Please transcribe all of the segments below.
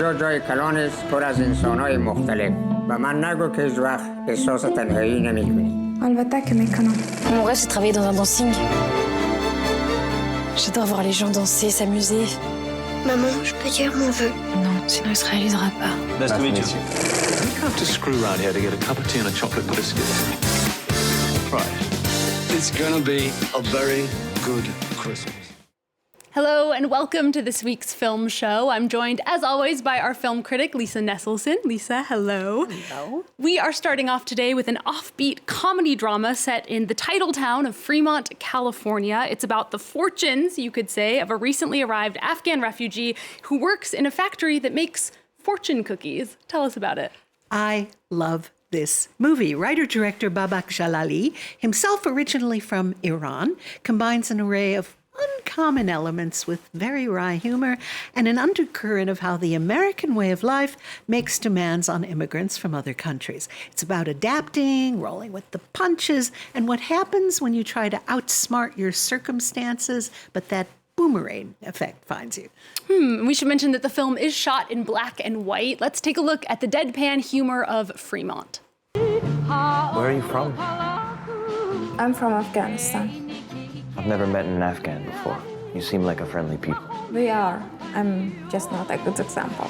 اینجا جای کلان است پر از انسان‌های مختلف و من نگو که هیچ وقت احساس تنهایی نمی‌کنی. البته که میکنم. Mon rêve, c'est de travailler dans un dancing. J'adore voir les gens danser, s'amuser. Maman, je peux dire mon vœu. Non, sinon il se réalisera pas. Nice to meet you. I think I have to screw around here to get a cup of tea and a chocolate biscuit. Right. It's gonna be a very good Christmas. Hello and welcome to this week's film show. I'm joined, as always, by our film critic, Lisa Nesselson. Lisa, hello. Hello. We are starting off today with an offbeat comedy drama set in the title town of Fremont, California. It's about the fortunes, you could say, of a recently arrived Afghan refugee who works in a factory that makes fortune cookies. Tell us about it. I love this movie. Writer-director Babak Jalali, himself originally from Iran, combines an array of uncommon elements with very wry humor and an undercurrent of how the American way of life makes demands on immigrants from other countries. It's about adapting, rolling with the punches, and what happens when you try to outsmart your circumstances, but that boomerang effect finds you. We should mention that the film is shot in black and white. Let's take a look at the deadpan humor of Fremont. Where are you from? I'm from Afghanistan. I've never met an Afghan before. You seem like a friendly people. We are. I'm just not a good example.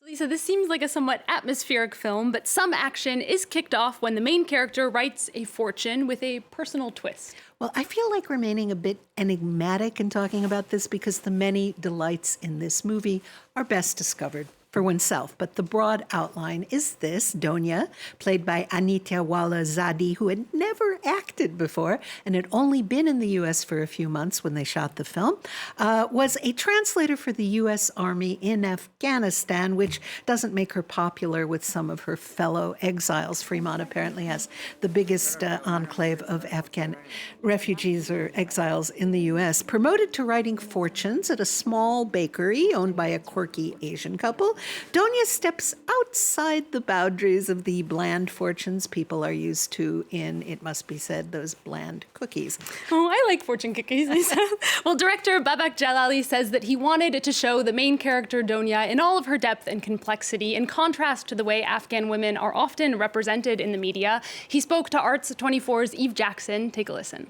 Lisa, this seems like a somewhat atmospheric film, but some action is kicked off when the main character writes a fortune with a personal twist. Well, I feel like remaining a bit enigmatic in talking about this because the many delights in this movie are best discovered for oneself. But the broad outline is this. Dunya, played by Anaita Wali Zada, who had never acted before and had only been in the U.S. for a few months when they shot the film, was a translator for the U.S. Army in Afghanistan, which doesn't make her popular with some of her fellow exiles. Fremont apparently has the biggest enclave of Afghan refugees or exiles in the U.S. Promoted to writing fortunes at a small bakery owned by a quirky Asian couple, Dunya steps outside the boundaries of the bland fortunes people are used to in, it must be said, those bland cookies. Oh, I like fortune cookies, Lisa. Well, director Babak Jalali says that he wanted to show the main character, Dunya, in all of her depth and complexity, in contrast to the way Afghan women are often represented in the media. He spoke to Arts 24's Eve Jackson. Take a listen.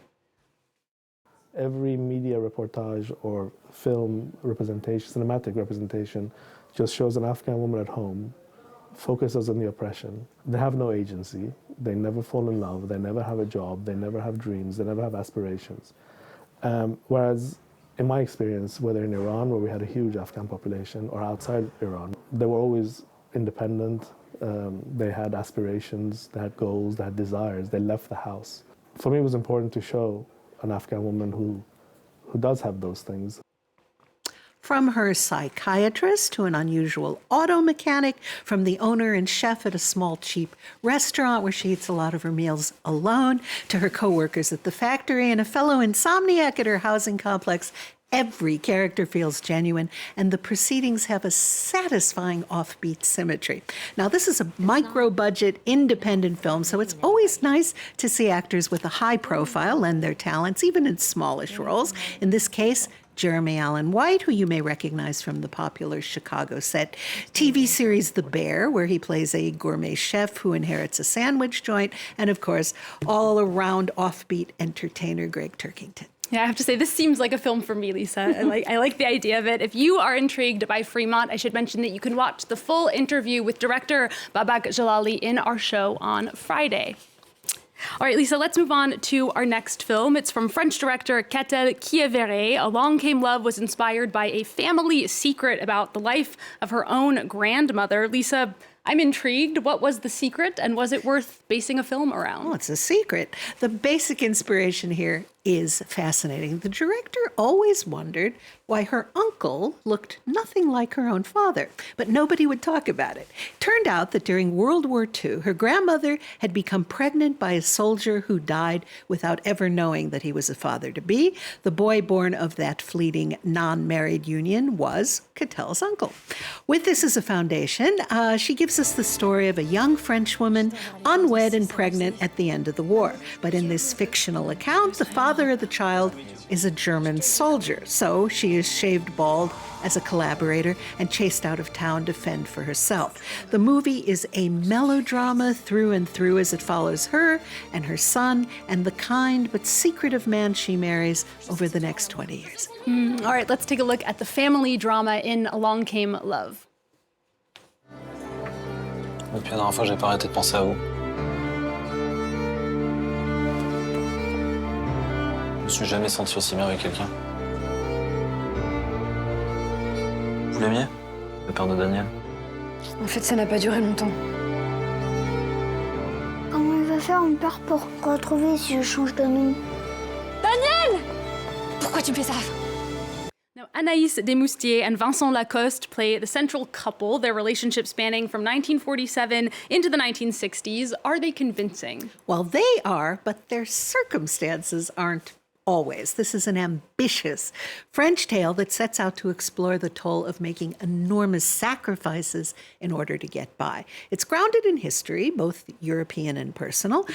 Every media reportage or film representation, cinematic representation, just shows an Afghan woman at home, focuses on the oppression. They have no agency. They never fall in love. They never have a job. They never have dreams. They never have aspirations. Whereas, in my experience, whether in Iran, where we had a huge Afghan population, or outside Iran, they were always independent. They had aspirations. They had goals. They had desires. They left the house. For me, it was important to show an Afghan woman who does have those things. From her psychiatrist to an unusual auto mechanic, from the owner and chef at a small, cheap restaurant where she eats a lot of her meals alone, to her co-workers at the factory and a fellow insomniac at her housing complex, every character feels genuine, and the proceedings have a satisfying offbeat symmetry. Now, this is a micro-budget, independent film, so it's always nice to see actors with a high profile lend their talents, even in smallish roles. In this case, Jeremy Allen White, who you may recognize from the popular Chicago set TV series The Bear, where he plays a gourmet chef who inherits a sandwich joint, and of course, all-around offbeat entertainer Greg Turkington. Yeah, I have to say, this seems like a film for me, Lisa. I like the idea of it. If you are intrigued by Fremont, I should mention that you can watch the full interview with director Babak Jalali in our show on Friday. All right, Lisa, let's move on to our next film. It's from French director Katell Quillévéré. Along Came Love was inspired by a family secret about the life of her own grandmother. Lisa, I'm intrigued. What was the secret, and was it worth basing a film around? Oh, it's a secret. The basic inspiration here is fascinating. The director always wondered why her uncle uncle looked nothing like her own father, but nobody would talk about it. Turned out that during World War II, her grandmother had become pregnant by a soldier who died without ever knowing that he was a father-to-be. The boy born of that fleeting, non-married union was Katell's uncle. With this as a foundation, she gives us the story of a young French woman, unwed and pregnant at the end of the war. But in this fictional account, the father of the child is a German soldier. So she is shaved bald as a collaborator and chased out of town to fend for herself. The movie is a melodrama through and through as it follows her and her son and the kind but secretive man she marries over the next 20 years. All right, let's take a look at the family drama in Along Came Love. Depuis la dernière fois, j'ai pas arrêté de penser à vous. Je me suis jamais senti aussi bien avec quelqu'un. Vous l'aimiez, le père de Daniel? En fait, ça n'a pas duré longtemps. Comment il va faire mon père pour retrouver si je change de nom? Daniel! Pourquoi tu me fais ça? Now, Anaïs Desmoustiers and Vincent Lacoste play the central couple, their relationship spanning from 1947 into the 1960s. Are they convincing? Well, they are, but their circumstances aren't always. This is an ambitious French tale that sets out to explore the toll of making enormous sacrifices in order to get by. It's grounded in history, both European and personal,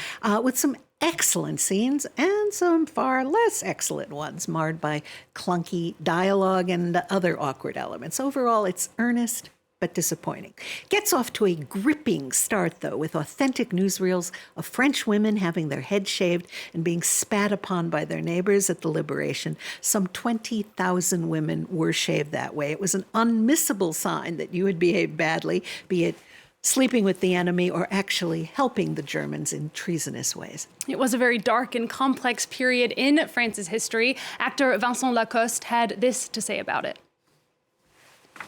with some excellent scenes and some far less excellent ones, marred by clunky dialogue and other awkward elements. Overall, it's earnest but disappointing. Gets off to a gripping start, though, with authentic newsreels of French women having their heads shaved and being spat upon by their neighbors at the Liberation. Some 20,000 women were shaved that way. It was an unmissable sign that you had behaved badly, be it sleeping with the enemy or actually helping the Germans in treasonous ways. It was a very dark and complex period in France's history. Actor Vincent Lacoste had this to say about it.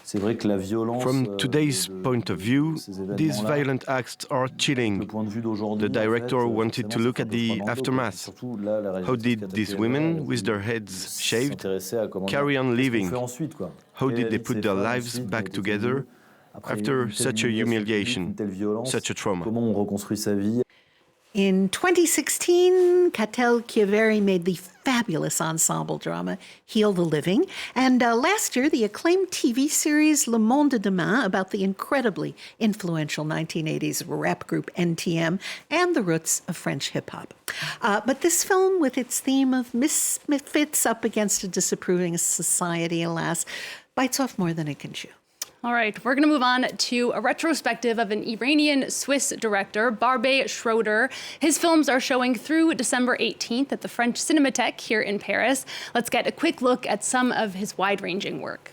From today's point of view, these violent acts are chilling. The director wanted to look at the aftermath. How did these women, with their heads shaved, carry on living? How did they put their lives back together after such a humiliation, such a trauma? In 2016, Katell Quillévéré made the fabulous ensemble drama Heal the Living, and last year the acclaimed TV series Le Monde de Demain about the incredibly influential 1980s rap group NTM and the roots of French hip-hop. But this film, with its theme of misfits up against a disapproving society, alas, bites off more than it can chew. All right, we're going to move on to a retrospective of an Iranian-Swiss director, Barbet Schroeder. His films are showing through December 18th at the French Cinémathèque here in Paris. Let's get a quick look at some of his wide-ranging work.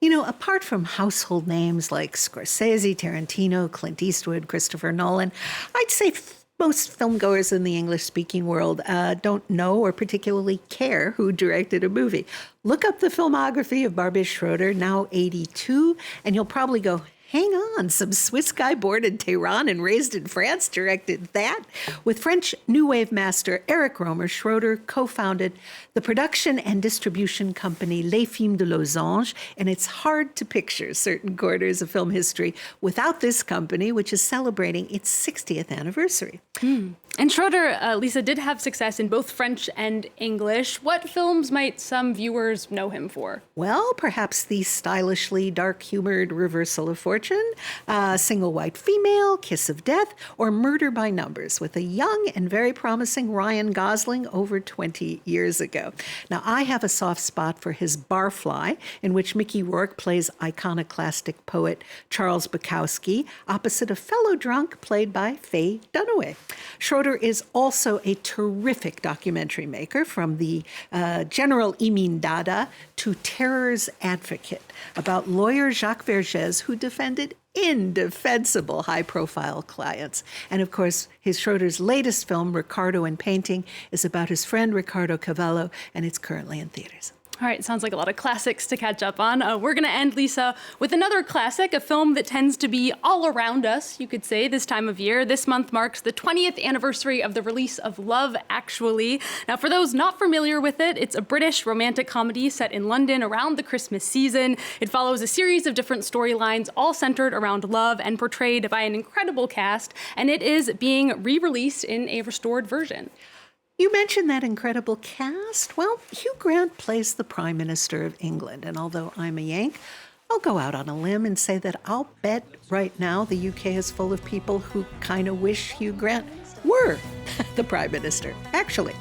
You know, apart from household names like Scorsese, Tarantino, Clint Eastwood, Christopher Nolan, I'd say most filmgoers in the English-speaking world don't know or particularly care who directed a movie. Look up the filmography of Barbet Schroeder, now 82, and you'll probably go, hang on, some Swiss guy born in Tehran and raised in France directed that? With French New Wave master Eric Romer, Schroeder co-founded the production and distribution company Les Films de Losange, and it's hard to picture certain quarters of film history without this company, which is celebrating its 60th anniversary. And Schroeder, Lisa, did have success in both French and English. What films might some viewers know him for? Well, perhaps the stylishly dark-humored Reversal of Fortune, Single White Female, Kiss of Death, or Murder by Numbers, with a young and very promising Ryan Gosling over 20 years ago. Now, I have a soft spot for his Barfly, in which Mickey Rourke plays iconoclastic poet Charles Bukowski, opposite a fellow drunk played by Faye Dunaway. Schroeder is also a terrific documentary maker, from the General Emin Dada to Terror's Advocate, about lawyer Jacques Vergès, who defended indefensible high-profile clients. And of course, Schroeder's latest film, Ricardo in Painting, is about his friend Ricardo Cavallo, and it's currently in theaters. All right, sounds like a lot of classics to catch up on. We're going to end, Lisa, with another classic, a film that tends to be all around us, you could say, this time of year. This month marks the 20th anniversary of the release of Love, Actually. Now, for those not familiar with it, it's a British romantic comedy set in London around the Christmas season. It follows a series of different storylines, all centered around love and portrayed by an incredible cast, and it is being re-released in a restored version. You mentioned that incredible cast. Well, Hugh Grant plays the Prime Minister of England, and although I'm a Yank, I'll go out on a limb and say that I'll bet right now the UK is full of people who kind of wish Hugh Grant were the Prime Minister. Actually,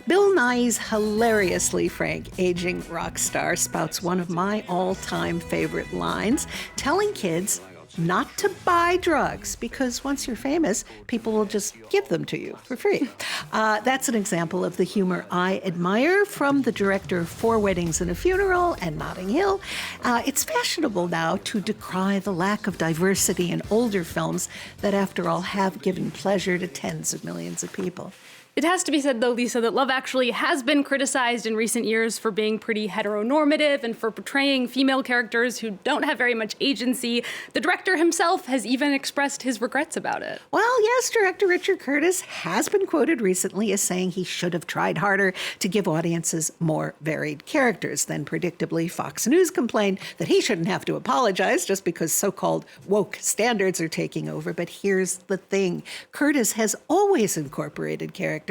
Bill Nighy's hilariously frank aging rock star spouts one of my all-time favorite lines, telling kids not to buy drugs, because once you're famous, people will just give them to you for free. That's an example of the humor I admire from the director of Four Weddings and a Funeral and Notting Hill. It's fashionable now to decry the lack of diversity in older films that, after all, have given pleasure to tens of millions of people. It has to be said, though, Lisa, that Love Actually has been criticized in recent years for being pretty heteronormative and for portraying female characters who don't have very much agency. The director himself has even expressed his regrets about it. Well, yes, director Richard Curtis has been quoted recently as saying he should have tried harder to give audiences more varied characters. Then, predictably, Fox News complained that he shouldn't have to apologize just because so-called woke standards are taking over. But here's the thing. Curtis has always incorporated characters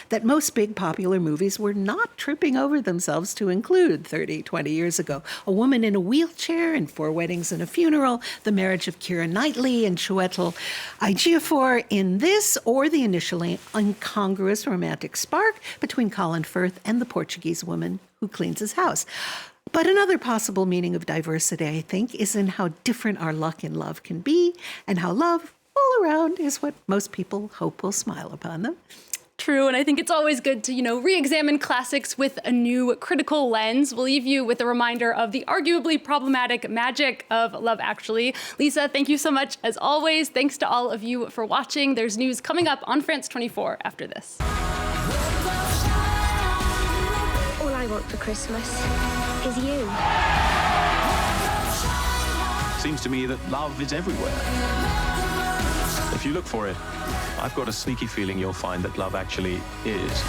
that most big popular movies were not tripping over themselves to include 30, 20 years ago. A woman in a wheelchair in Four Weddings and a Funeral, the marriage of Keira Knightley and Chiwetel Ejiofor in this, or the initially incongruous romantic spark between Colin Firth and the Portuguese woman who cleans his house. But another possible meaning of diversity, I think, is in how different our luck in love can be, and how love all around is what most people hope will smile upon them. True, and I think it's always good to, re-examine classics with a new critical lens. We'll leave you with a reminder of the arguably problematic magic of Love Actually. Lisa, thank you so much, as always. Thanks to all of you for watching. There's news coming up on France 24 after this. All I want for Christmas is you. Seems to me that love is everywhere. If you look for it, I've got a sneaky feeling you'll find that love actually is.